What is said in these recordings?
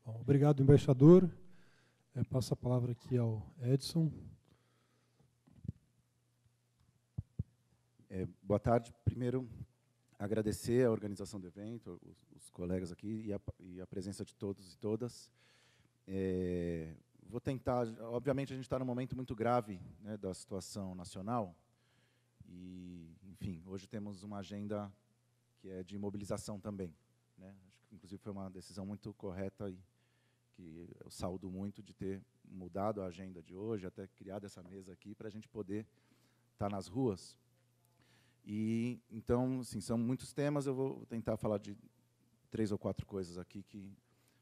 Bom, obrigado, embaixador. Passo a palavra aqui ao Edson. Boa tarde. Primeiro, agradecer a organização do evento, os colegas aqui e a presença de todos e todas. Vou tentar, obviamente, a gente está num momento muito grave, né, da situação nacional e, enfim, hoje temos uma agenda que é de mobilização também, né? Acho que, inclusive, foi uma decisão muito correta e que eu saúdo muito de ter mudado a agenda de hoje, até criado essa mesa aqui para a gente poder estar nas ruas. E, então, assim, são muitos temas, eu vou tentar falar de 3 ou 4 coisas aqui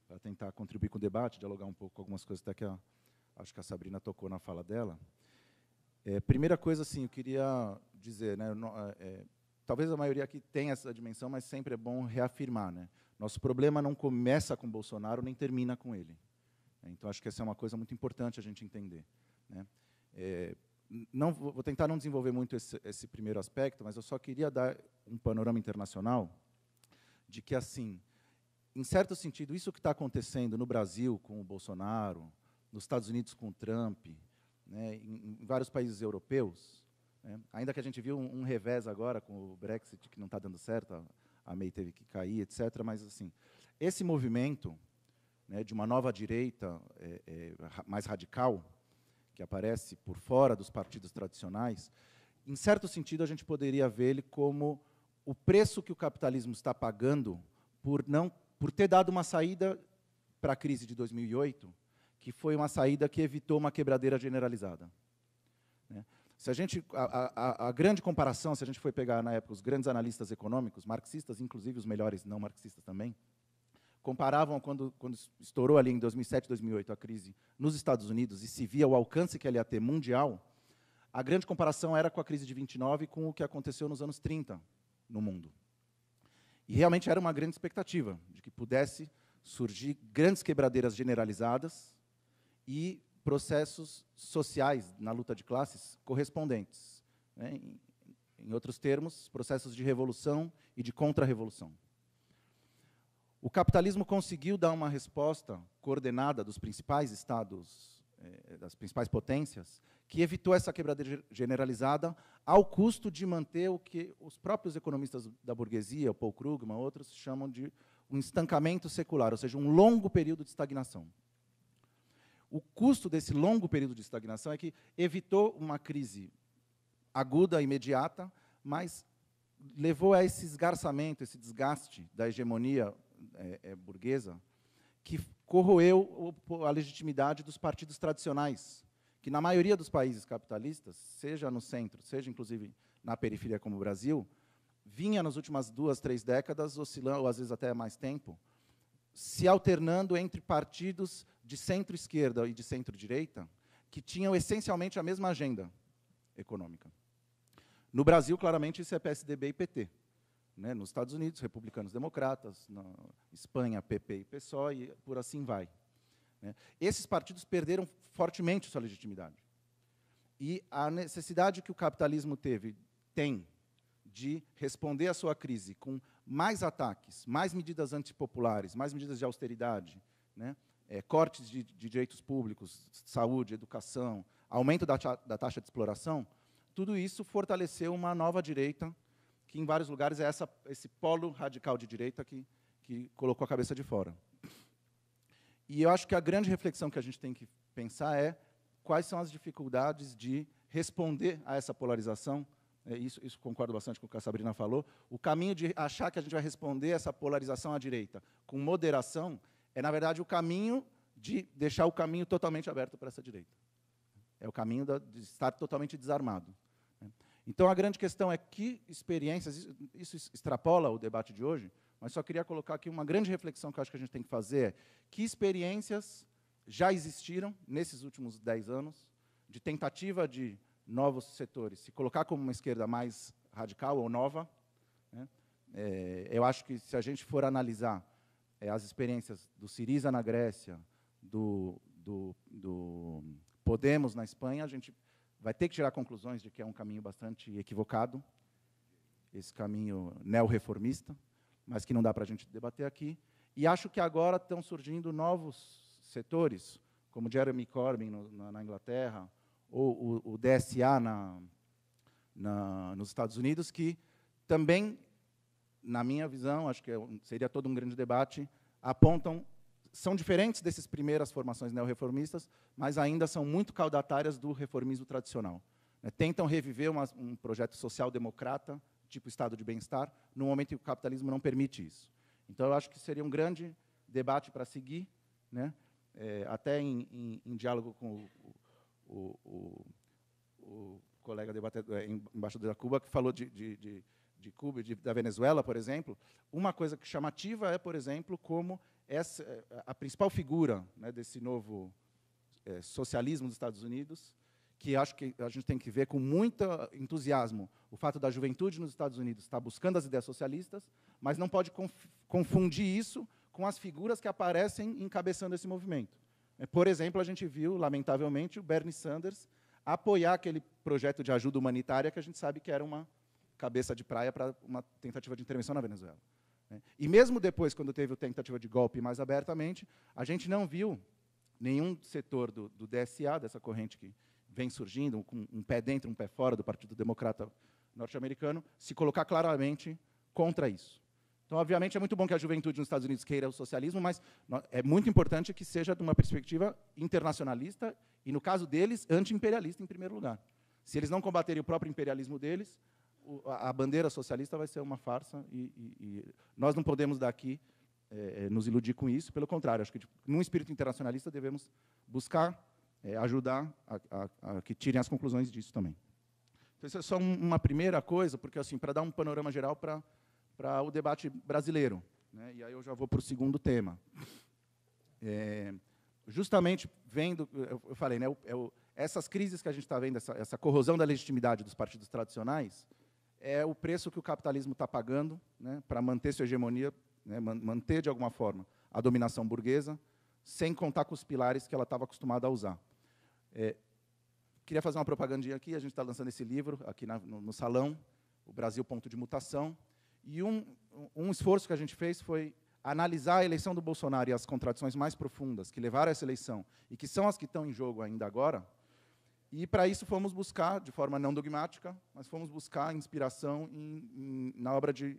para tentar contribuir com o debate, dialogar um pouco com algumas coisas até que acho que a Sabrina tocou na fala dela. Primeira coisa, assim, eu queria dizer, né, talvez a maioria aqui tenha essa dimensão, mas sempre é bom reafirmar, né? Nosso problema não começa com Bolsonaro, nem termina com ele. Então, acho que essa é uma coisa muito importante a gente entender, né? Vou tentar não desenvolver muito esse primeiro aspecto, mas eu só queria dar um panorama internacional de que, assim, em certo sentido, isso que está acontecendo no Brasil com o Bolsonaro, nos Estados Unidos com o Trump, né, em vários países europeus, né, ainda que a gente viu um revés agora com o Brexit, que não está dando certo, a May teve que cair, etc., mas, assim, esse movimento, né, de uma nova direita mais radical, que aparece por fora dos partidos tradicionais, em certo sentido, a gente poderia ver ele como o preço que o capitalismo está pagando por ter dado uma saída para a crise de 2008, que foi uma saída que evitou uma quebradeira generalizada, né? Se a grande comparação, se a gente for pegar, na época, os grandes analistas econômicos, marxistas, inclusive os melhores não marxistas também, comparavam quando estourou ali em 2007, 2008 a crise nos Estados Unidos e se via o alcance que ela ia ter mundial, a grande comparação era com a crise de 29 com o que aconteceu nos anos 30 no mundo. E realmente era uma grande expectativa de que pudesse surgir grandes quebradeiras generalizadas e processos sociais na luta de classes correspondentes, né? Em outros termos, processos de revolução e de contra-revolução. O capitalismo conseguiu dar uma resposta coordenada dos principais estados, das principais potências, que evitou essa quebradeira generalizada ao custo de manter o que os próprios economistas da burguesia, o Paul Krugman, outros, chamam de um estancamento secular, ou seja, um longo período de estagnação. O custo desse longo período de estagnação é que evitou uma crise aguda, imediata, mas levou a esse esgarçamento, esse desgaste da hegemonia burguesa, que corroeu a legitimidade dos partidos tradicionais, que, na maioria dos países capitalistas, seja no centro, seja, inclusive, na periferia, como o Brasil, vinha, nas últimas 2, 3 décadas, oscilando, ou às vezes até mais tempo, se alternando entre partidos de centro-esquerda e de centro-direita, que tinham, essencialmente, a mesma agenda econômica. No Brasil, claramente, isso é PSDB e PT. Né, nos Estados Unidos, republicanos democratas, na Espanha, PP e PSOE, e por assim vai, né? Esses partidos perderam fortemente sua legitimidade. E a necessidade que o capitalismo tem de responder à sua crise com mais ataques, mais medidas antipopulares, mais medidas de austeridade, né, cortes de direitos públicos, saúde, educação, aumento da taxa de exploração, tudo isso fortaleceu uma nova direita, que em vários lugares é esse polo radical de direita que colocou a cabeça de fora. E eu acho que a grande reflexão que a gente tem que pensar é quais são as dificuldades de responder a essa polarização. Isso concordo bastante com o que a Sabrina falou. O caminho de achar que a gente vai responder essa polarização à direita com moderação é, na verdade, o caminho de deixar o caminho totalmente aberto para essa direita. É o caminho de estar totalmente desarmado. Então, a grande questão é que experiências, isso extrapola o debate de hoje, mas só queria colocar aqui uma grande reflexão que eu acho que a gente tem que fazer, é que experiências já existiram nesses últimos 10 anos, de tentativa de novos setores se colocar como uma esquerda mais radical ou nova, né? Eu acho que, se a gente for analisar as experiências do Syriza na Grécia, do Podemos na Espanha, a gente vai ter que tirar conclusões de que é um caminho bastante equivocado, esse caminho neo-reformista, mas que não dá para a gente debater aqui. E acho que agora estão surgindo novos setores, como Jeremy Corbyn na Inglaterra, ou o DSA nos Estados Unidos, que também, na minha visão, acho que seria todo um grande debate, apontam, são diferentes dessas primeiras formações neorreformistas, mas ainda são muito caudatárias do reformismo tradicional. Tentam reviver um projeto social-democrata, tipo Estado de bem-estar, no momento em que o capitalismo não permite isso. Então, eu acho que seria um grande debate para seguir, né? Até em diálogo com o colega embaixador da Cuba, que falou de Cuba e da Venezuela, por exemplo. Uma coisa que chamativa é, por exemplo, como a principal figura, né, desse novo socialismo dos Estados Unidos, que acho que a gente tem que ver com muito entusiasmo o fato da juventude nos Estados Unidos estar buscando as ideias socialistas, mas não pode confundir isso com as figuras que aparecem encabeçando esse movimento. Por exemplo, a gente viu, lamentavelmente, o Bernie Sanders apoiar aquele projeto de ajuda humanitária que a gente sabe que era uma cabeça de praia para uma tentativa de intervenção na Venezuela. E mesmo depois, quando teve a tentativa de golpe mais abertamente, a gente não viu nenhum setor do DSA, dessa corrente que vem surgindo, com um pé dentro, um pé fora do Partido Democrata norte-americano, se colocar claramente contra isso. Então, obviamente, é muito bom que a juventude nos Estados Unidos queira o socialismo, mas é muito importante que seja de uma perspectiva internacionalista e, no caso deles, anti-imperialista, em primeiro lugar. Se eles não combaterem o próprio imperialismo deles, a bandeira socialista vai ser uma farsa e nós não podemos daqui nos iludir com isso. Pelo contrário, acho que, num espírito internacionalista, devemos buscar ajudar a que tirem as conclusões disso também. Então, isso é só uma primeira coisa, porque, assim, para dar um panorama geral para o debate brasileiro, né? E aí eu já vou para o segundo tema. Justamente vendo, eu falei, né, essas crises que a gente está vendo, essa corrosão da legitimidade dos partidos tradicionais, é o preço que o capitalismo está pagando, né, para manter sua hegemonia, né, manter, de alguma forma, a dominação burguesa, sem contar com os pilares que ela estava acostumada a usar. Queria fazer uma propagandinha aqui, a gente está lançando esse livro aqui no salão, O Brasil, Ponto de Mutação, e um esforço que a gente fez foi analisar a eleição do Bolsonaro e as contradições mais profundas que levaram a essa eleição, e que são as que estão em jogo ainda agora, e, para isso, fomos buscar, de forma não dogmática, mas fomos buscar inspiração na obra de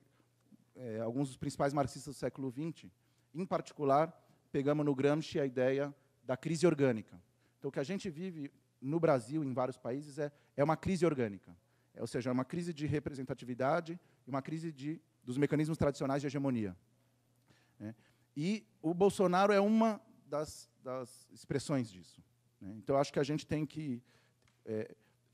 alguns dos principais marxistas do século XX. Em particular, pegamos no Gramsci a ideia da crise orgânica. Então, o que a gente vive no Brasil, em vários países, é uma crise orgânica. Ou seja, é uma crise de representatividade e uma crise dos mecanismos tradicionais de hegemonia. E o Bolsonaro é uma das expressões disso. Então, acho que a gente tem que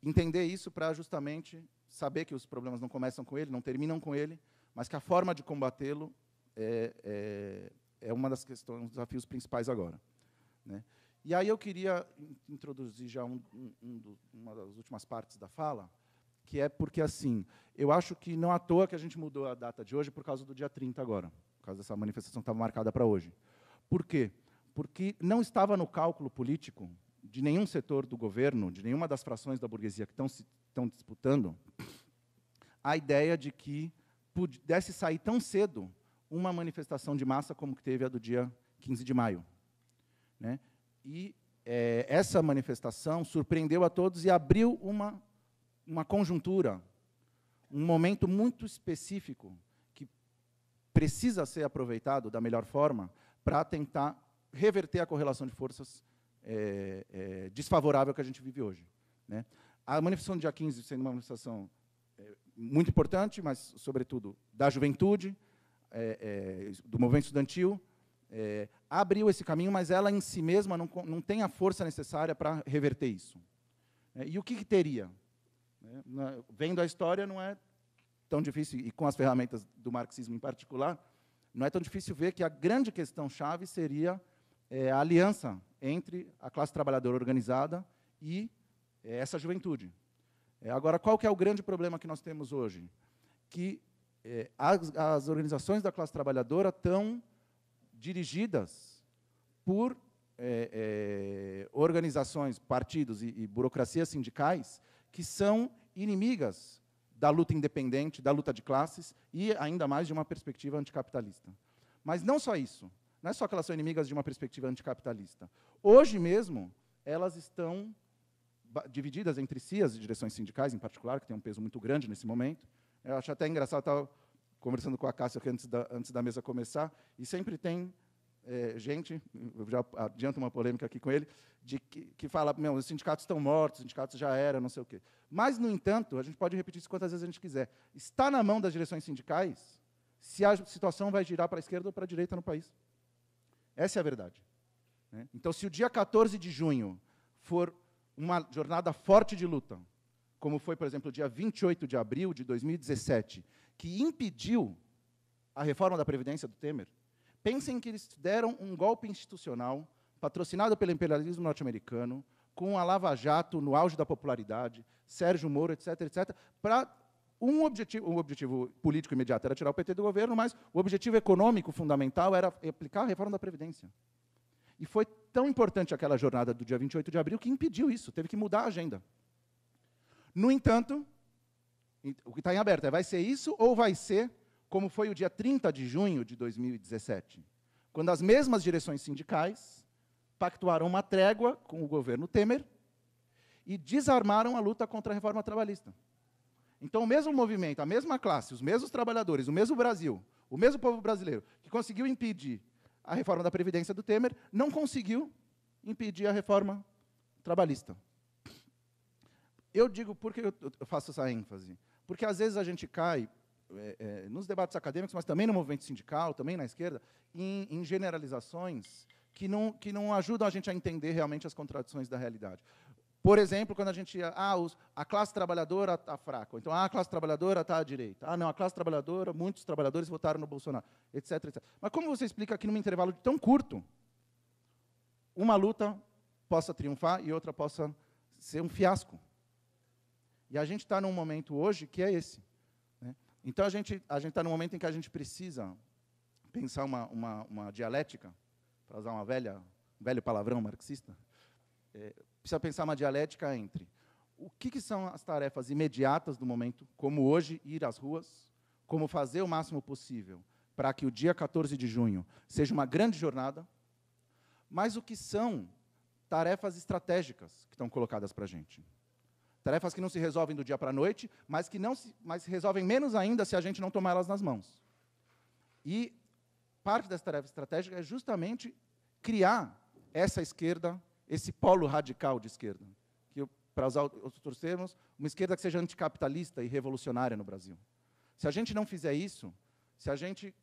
entender isso para justamente saber que os problemas não começam com ele, não terminam com ele, mas que a forma de combatê-lo é uma das questões, um dos desafios principais agora. E aí eu queria introduzir já uma das últimas partes da fala, que é porque, assim, eu acho que não à toa que a gente mudou a data de hoje por causa do dia 30 agora, por causa dessa manifestação que estava marcada para hoje. Por quê? Porque não estava no cálculo político de nenhum setor do governo, de nenhuma das frações da burguesia que estão disputando, a ideia de que pudesse sair tão cedo uma manifestação de massa como que teve a do dia 15 de maio. E essa manifestação surpreendeu a todos e abriu uma conjuntura, um momento muito específico que precisa ser aproveitado da melhor forma para tentar reverter a correlação de forças desfavorável que a gente vive hoje. A manifestação do dia 15 sendo uma manifestação muito importante, mas, sobretudo, da juventude, do movimento estudantil, abriu esse caminho, mas ela, em si mesma, não tem a força necessária para reverter isso. E o que teria? Vendo a história, não é tão difícil, e com as ferramentas do marxismo em particular, não é tão difícil ver que a grande questão-chave seria a aliança entre a classe trabalhadora organizada e essa juventude. Agora, qual que é o grande problema que nós temos hoje? Que as organizações da classe trabalhadora estão dirigidas por organizações, partidos e burocracias sindicais que são inimigas da luta independente, da luta de classes, e ainda mais de uma perspectiva anticapitalista. Mas não só isso. Não é só que elas são inimigas de uma perspectiva anticapitalista. Hoje mesmo, elas estão divididas entre si, as direções sindicais, em particular, que têm um peso muito grande nesse momento. Eu acho até engraçado, estava conversando com a Cássia aqui antes da mesa começar, e sempre tem gente, eu já adianto uma polêmica aqui com ele, que fala, meu, os sindicatos estão mortos, os sindicatos já eram, não sei o quê. Mas, no entanto, a gente pode repetir isso quantas vezes a gente quiser. Está na mão das direções sindicais se a situação vai girar para a esquerda ou para a direita no país. Essa é a verdade. Então, se o dia 14 de junho for uma jornada forte de luta, como foi, por exemplo, o dia 28 de abril de 2017, que impediu a reforma da Previdência do Temer, pensem que eles deram um golpe institucional, patrocinado pelo imperialismo norte-americano, com a Lava Jato no auge da popularidade, Sérgio Moro, etc., etc., para um objetivo político imediato era tirar o PT do governo, mas o objetivo econômico fundamental era aplicar a reforma da Previdência. E foi tão importante aquela jornada do dia 28 de abril que impediu isso, teve que mudar a agenda. No entanto, o que está em aberto vai ser isso ou vai ser como foi o dia 30 de junho de 2017, quando as mesmas direções sindicais pactuaram uma trégua com o governo Temer e desarmaram a luta contra a reforma trabalhista. Então, o mesmo movimento, a mesma classe, os mesmos trabalhadores, o mesmo Brasil, o mesmo povo brasileiro, que conseguiu impedir a reforma da Previdência do Temer, não conseguiu impedir a reforma trabalhista. Eu digo, por que eu faço essa ênfase? Porque, às vezes, a gente cai, nos debates acadêmicos, mas também no movimento sindical, também na esquerda, em generalizações que não ajudam a gente a entender realmente as contradições da realidade. Por exemplo, quando a gente... a classe trabalhadora está fraca. Então, a classe trabalhadora está à direita. Não, a classe trabalhadora, muitos trabalhadores votaram no Bolsonaro, etc., etc. Mas como você explica que, num intervalo tão curto, uma luta possa triunfar e outra possa ser um fiasco? E a gente está num momento hoje que é esse. Então, a gente está num momento em que a gente precisa pensar uma dialética, para usar um velho palavrão marxista, precisa pensar uma dialética entre o que são as tarefas imediatas do momento, como hoje ir às ruas, como fazer o máximo possível para que o dia 14 de junho seja uma grande jornada, mas o que são tarefas estratégicas que estão colocadas para a gente. Tarefas que não se resolvem do dia para a noite, mas se resolvem menos ainda se a gente não tomar elas nas mãos. E parte dessa tarefa estratégica é justamente criar essa esquerda, esse polo radical de esquerda, que, para usar outros termos, uma esquerda que seja anticapitalista e revolucionária no Brasil. Se a gente não fizer isso, se a gente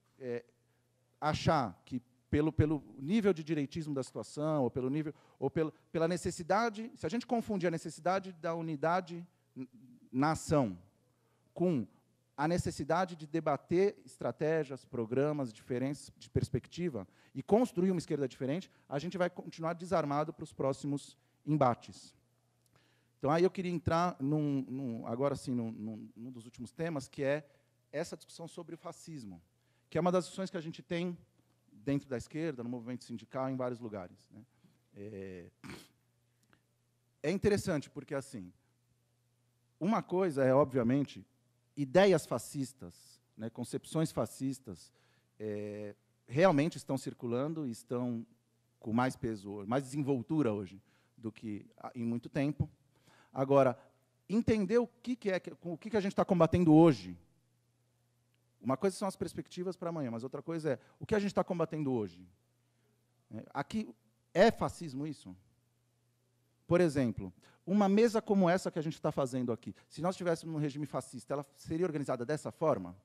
achar que, pelo nível de direitismo da situação, ou pela necessidade, se a gente confundir a necessidade da unidade na ação com a necessidade de debater estratégias, programas diferentes de perspectiva e construir uma esquerda diferente, a gente vai continuar desarmado para os próximos embates. Então, aí eu queria entrar, agora sim, num dos últimos temas, que é essa discussão sobre o fascismo, que é uma das discussões que a gente tem dentro da esquerda, no movimento sindical, em vários lugares. É interessante, porque, assim, uma coisa é, obviamente, ideias fascistas, concepções fascistas, realmente estão circulando e estão com mais peso, mais desenvoltura hoje do que em muito tempo. Agora, entender o que a gente está combatendo hoje. Uma coisa são as perspectivas para amanhã, mas outra coisa é o que a gente está combatendo hoje. Aqui, é fascismo isso? Por exemplo, uma mesa como essa que a gente está fazendo aqui, se nós estivéssemos num regime fascista, ela seria organizada dessa forma?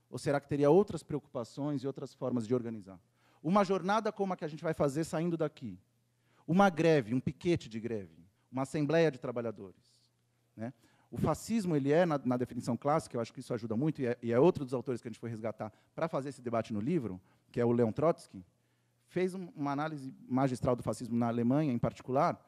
Ou será que teria outras preocupações e outras formas de organizar? Uma jornada como a que a gente vai fazer saindo daqui. Uma greve, um piquete de greve, uma assembleia de trabalhadores. O fascismo, ele é, na definição clássica, eu acho que isso ajuda muito, e é outro dos autores que a gente foi resgatar para fazer esse debate no livro, que é o Leon Trotsky, fez uma análise magistral do fascismo na Alemanha, em particular,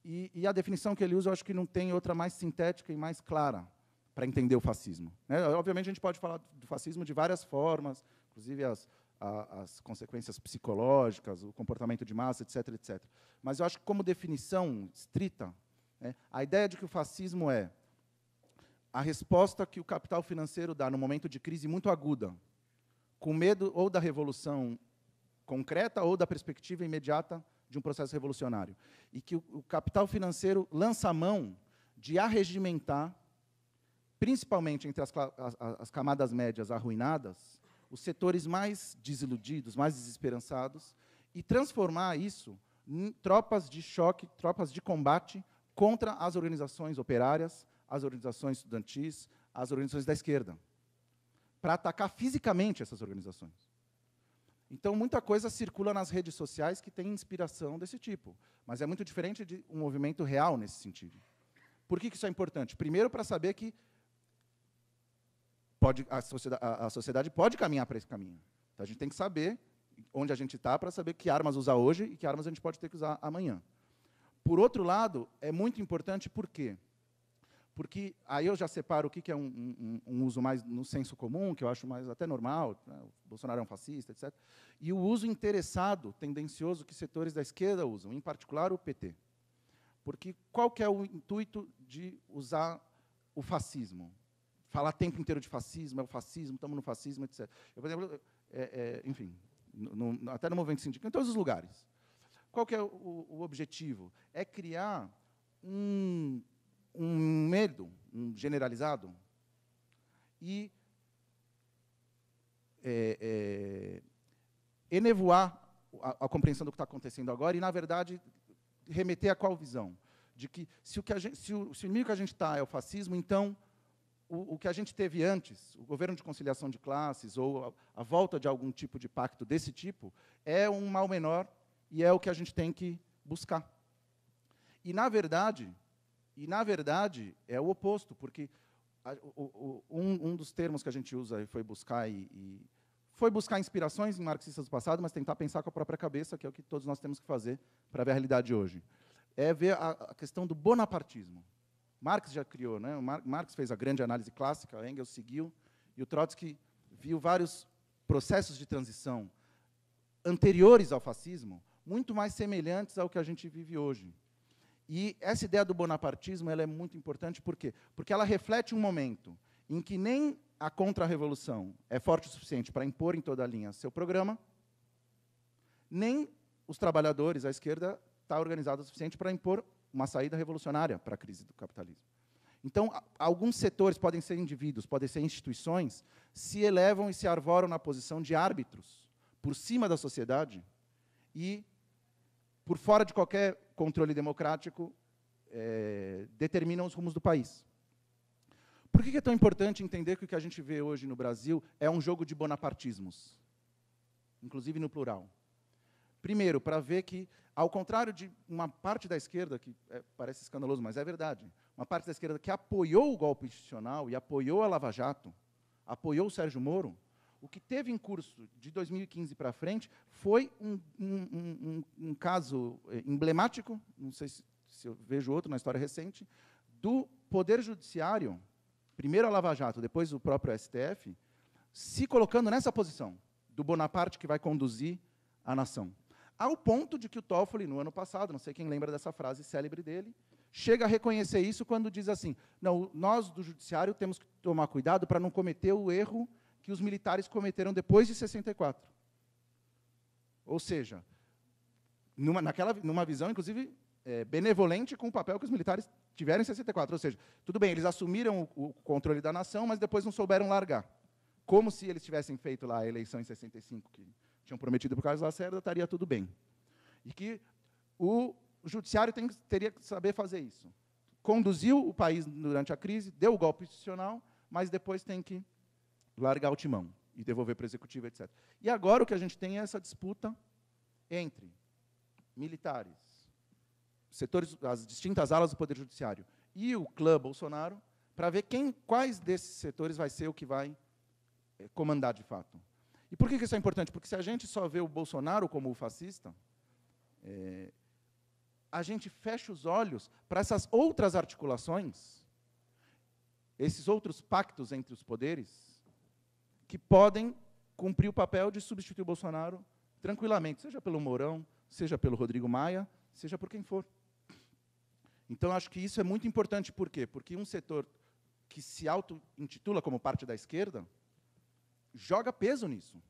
e a definição que ele usa, eu acho que não tem outra mais sintética e mais clara para entender o fascismo. Obviamente, a gente pode falar do fascismo de várias formas, inclusive as consequências psicológicas, o comportamento de massa, etc., etc. Mas eu acho que, como definição estrita, a ideia de que o fascismo é a resposta que o capital financeiro dá no momento de crise muito aguda, com medo ou da revolução concreta ou da perspectiva imediata de um processo revolucionário. E que o capital financeiro lança a mão de arregimentar, principalmente entre as camadas médias arruinadas, os setores mais desiludidos, mais desesperançados, e transformar isso em tropas de choque, tropas de combate contra as organizações operárias, as organizações estudantis, as organizações da esquerda, para atacar fisicamente essas organizações. Então, muita coisa circula nas redes sociais que tem inspiração desse tipo, mas é muito diferente de um movimento real nesse sentido. Por que isso é importante? Primeiro, para saber que a sociedade pode caminhar para esse caminho. Então, a gente tem que saber onde a gente está para saber que armas usar hoje e que armas a gente pode ter que usar amanhã. Por outro lado, é muito importante por quê? Porque aí eu já separo o que é um uso mais no senso comum, que eu acho mais até normal, né? O Bolsonaro é um fascista, etc. E o uso interessado, tendencioso, que setores da esquerda usam, em particular o PT. Porque qual que é o intuito de usar o fascismo? Falar o tempo inteiro de fascismo, é o fascismo, estamos no fascismo, etc. Eu, por exemplo, enfim, até no movimento sindical, em todos os lugares. Qual que é o objetivo? É criar um medo generalizado e enevoar a compreensão do que está acontecendo agora e, na verdade, remeter a qual visão? De que se o inimigo que a gente está é o fascismo, então o que a gente teve antes, o governo de conciliação de classes ou a volta de algum tipo de pacto desse tipo, é um mal menor e é o que a gente tem que buscar. E, na verdade, é o oposto, porque um dos termos que a gente usa foi buscar foi buscar inspirações em marxistas do passado, mas tentar pensar com a própria cabeça, que é o que todos nós temos que fazer para ver a realidade de hoje. É ver a questão do bonapartismo. Marx já criou, né? Marx fez a grande análise clássica, Engels seguiu, e o Trotsky viu vários processos de transição anteriores ao fascismo, muito mais semelhantes ao que a gente vive hoje. E essa ideia do bonapartismo ela é muito importante, por quê? Porque ela reflete um momento em que nem a contra-revolução é forte o suficiente para impor em toda a linha seu programa, nem os trabalhadores, a esquerda, está organizada o suficiente para impor uma saída revolucionária para a crise do capitalismo. Então, alguns setores, podem ser indivíduos, podem ser instituições, se elevam e se arvoram na posição de árbitros, por cima da sociedade, e, por fora de qualquer controle democrático, determinam os rumos do país. Por que é tão importante entender que o que a gente vê hoje no Brasil é um jogo de bonapartismos, inclusive no plural? Primeiro, para ver que, ao contrário de uma parte da esquerda, que parece escandaloso, mas é verdade, uma parte da esquerda que apoiou o golpe institucional e apoiou a Lava Jato, apoiou o Sérgio Moro, o que teve em curso de 2015 para frente foi um caso emblemático, não sei se eu vejo outro na história recente, do Poder Judiciário, primeiro a Lava Jato, depois o próprio STF, se colocando nessa posição do Bonaparte que vai conduzir a nação. Ao ponto de que o Toffoli, no ano passado, não sei quem lembra dessa frase célebre dele, chega a reconhecer isso quando diz assim, não, nós do Judiciário temos que tomar cuidado para não cometer o erro que os militares cometeram depois de 64. Ou seja, numa visão, inclusive, benevolente com o papel que os militares tiveram em 64. Ou seja, tudo bem, eles assumiram o controle da nação, mas depois não souberam largar. Como se eles tivessem feito lá a eleição em 65, que tinham prometido para o Carlos Lacerda, estaria tudo bem. E que o judiciário teria que saber fazer isso. Conduziu o país durante a crise, deu o golpe institucional, mas depois tem que largar o timão e devolver para o executivo, etc. E agora o que a gente tem é essa disputa entre militares, setores, as distintas alas do Poder Judiciário e o clã Bolsonaro, para ver quais desses setores vai ser o que vai comandar de fato. E por que isso é importante? Porque se a gente só vê o Bolsonaro como o fascista, a gente fecha os olhos para essas outras articulações, esses outros pactos entre os poderes, que podem cumprir o papel de substituir o Bolsonaro tranquilamente, seja pelo Mourão, seja pelo Rodrigo Maia, seja por quem for. Então, acho que isso é muito importante. Por quê? Porque um setor que se auto-intitula como parte da esquerda, joga peso nisso.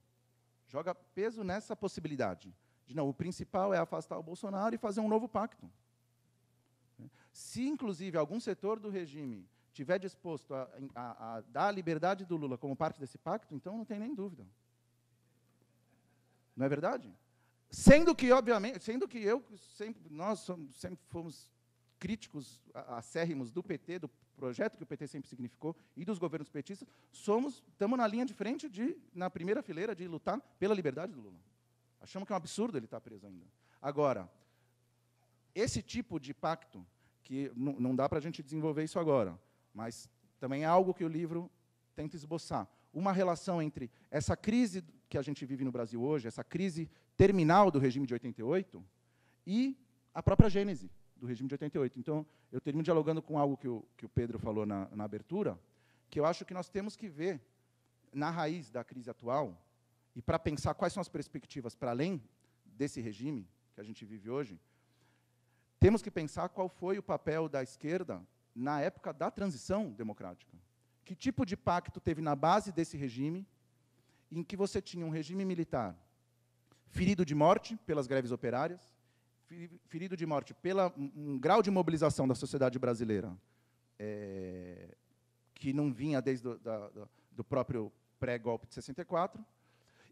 Joga peso nessa possibilidade. De, não, o principal é afastar o Bolsonaro e fazer um novo pacto. Se, inclusive, algum setor do regime estiver disposto a dar a liberdade do Lula como parte desse pacto, então não tem nem dúvida. Não é verdade? Sendo que, obviamente, nós sempre fomos críticos acérrimos do PT, do projeto que o PT sempre significou, e dos governos petistas, estamos na linha de frente, na primeira fileira, de lutar pela liberdade do Lula. Achamos que é um absurdo ele estar preso ainda. Agora, esse tipo de pacto, que não dá para a gente desenvolver isso agora, mas também é algo que o livro tenta esboçar. Uma relação entre essa crise que a gente vive no Brasil hoje, essa crise terminal do regime de 88, e a própria gênese do regime de 88. Então, eu termino dialogando com algo que o Pedro falou na abertura, que eu acho que nós temos que ver, na raiz da crise atual, e para pensar quais são as perspectivas para além desse regime que a gente vive hoje, temos que pensar qual foi o papel da esquerda na época da transição democrática. Que tipo de pacto teve na base desse regime, em que você tinha um regime militar ferido de morte pelas greves operárias, ferido de morte pelo um grau de mobilização da sociedade brasileira, que não vinha desde do próprio pré-golpe de 64,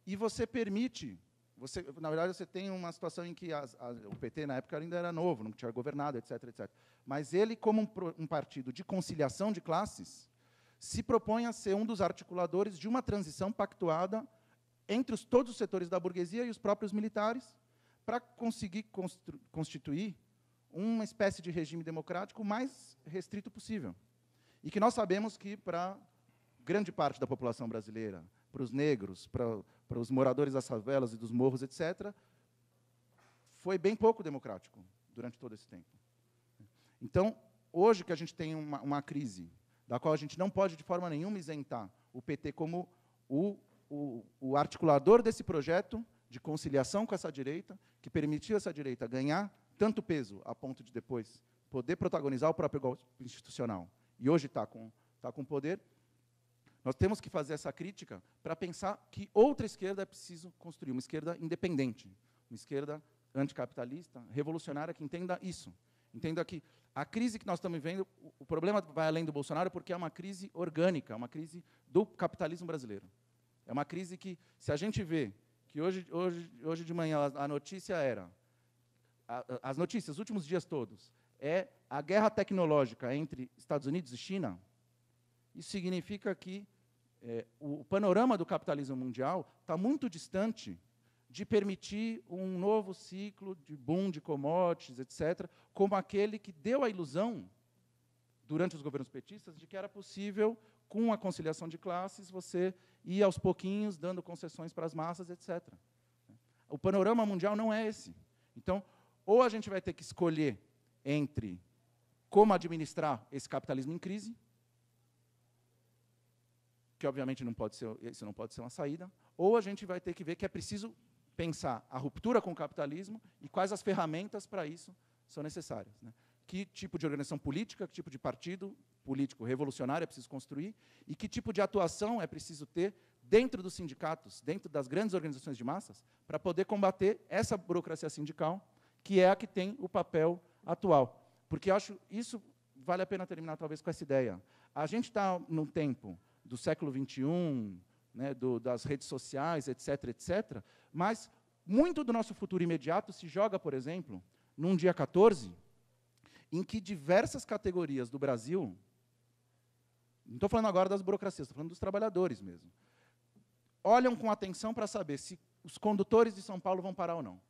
e você permite, na verdade, você tem uma situação em que o PT, na época, ainda era novo, não tinha governado, etc., etc. Mas ele, como um partido de conciliação de classes, se propõe a ser um dos articuladores de uma transição pactuada entre todos os setores da burguesia e os próprios militares, para conseguir constituir uma espécie de regime democrático o mais restrito possível. E que nós sabemos que, para grande parte da população brasileira, para os negros, para os moradores das favelas e dos morros, etc., foi bem pouco democrático durante todo esse tempo. Então, hoje que a gente tem uma crise, da qual a gente não pode, de forma nenhuma, isentar o PT como o articulador desse projeto de conciliação com essa direita, que permitiu essa direita ganhar tanto peso a ponto de depois poder protagonizar o próprio golpe institucional, e hoje está com poder, nós temos que fazer essa crítica para pensar que outra esquerda é preciso construir, uma esquerda independente, uma esquerda anticapitalista, revolucionária, que entenda isso. Entenda que a crise que nós estamos vivendo, o problema vai além do Bolsonaro, porque é uma crise orgânica, é uma crise do capitalismo brasileiro. É uma crise que, se a gente vê que hoje de manhã a notícia era, as notícias, os últimos dias todos, é a guerra tecnológica entre Estados Unidos e China, isso significa que o panorama do capitalismo mundial está muito distante de permitir um novo ciclo de boom de commodities, etc., como aquele que deu a ilusão, durante os governos petistas, de que era possível, com a conciliação de classes, você ir aos pouquinhos dando concessões para as massas, etc. O panorama mundial não é esse. Então, ou a gente vai ter que escolher entre como administrar esse capitalismo em crise, que obviamente isso não pode ser uma saída, ou a gente vai ter que ver que é preciso pensar a ruptura com o capitalismo e quais as ferramentas para isso são necessárias. Né? Que tipo de organização política, que tipo de partido político revolucionário é preciso construir e que tipo de atuação é preciso ter dentro dos sindicatos, dentro das grandes organizações de massas, para poder combater essa burocracia sindical, que é a que tem o papel atual. Porque acho isso vale a pena terminar, talvez, com essa ideia. A gente está num tempo do século XXI, né, das redes sociais, etc., etc., mas muito do nosso futuro imediato se joga, por exemplo, num dia 14, em que diversas categorias do Brasil, não estou falando agora das burocracias, estou falando dos trabalhadores mesmo, olham com atenção para saber se os condutores de São Paulo vão parar ou não.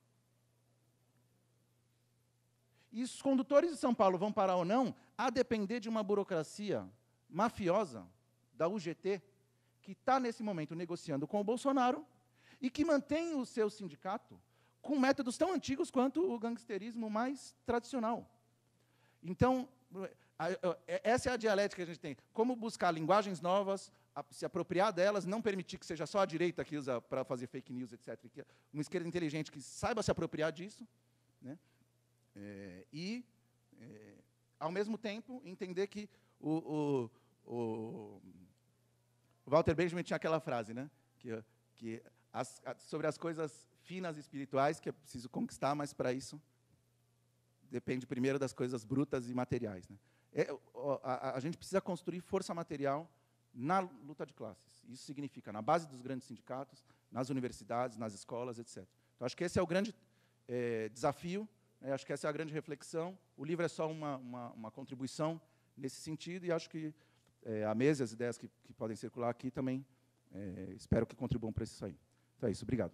E os condutores de São Paulo vão parar ou não, a depender de uma burocracia mafiosa da UGT, que está, nesse momento, negociando com o Bolsonaro e que mantém o seu sindicato com métodos tão antigos quanto o gangsterismo mais tradicional. Então, essa é a dialética que a gente tem. Como buscar linguagens novas, se apropriar delas, não permitir que seja só a direita que usa para fazer fake news, etc. Uma esquerda inteligente que saiba se apropriar disso, né? Ao mesmo tempo, entender que o Walter Benjamin tinha aquela frase, né? Que sobre as coisas finas e espirituais que é preciso conquistar, mas para isso depende primeiro das coisas brutas e materiais, né? A gente precisa construir força material na luta de classes. Isso significa na base dos grandes sindicatos, nas universidades, nas escolas, etc. Então, acho que esse é o grande desafio, né? Acho que essa é a grande reflexão. O livro é só uma contribuição nesse sentido, e acho que a mesa e as ideias que podem circular aqui também espero que contribuam para isso aí. Então é isso, obrigado.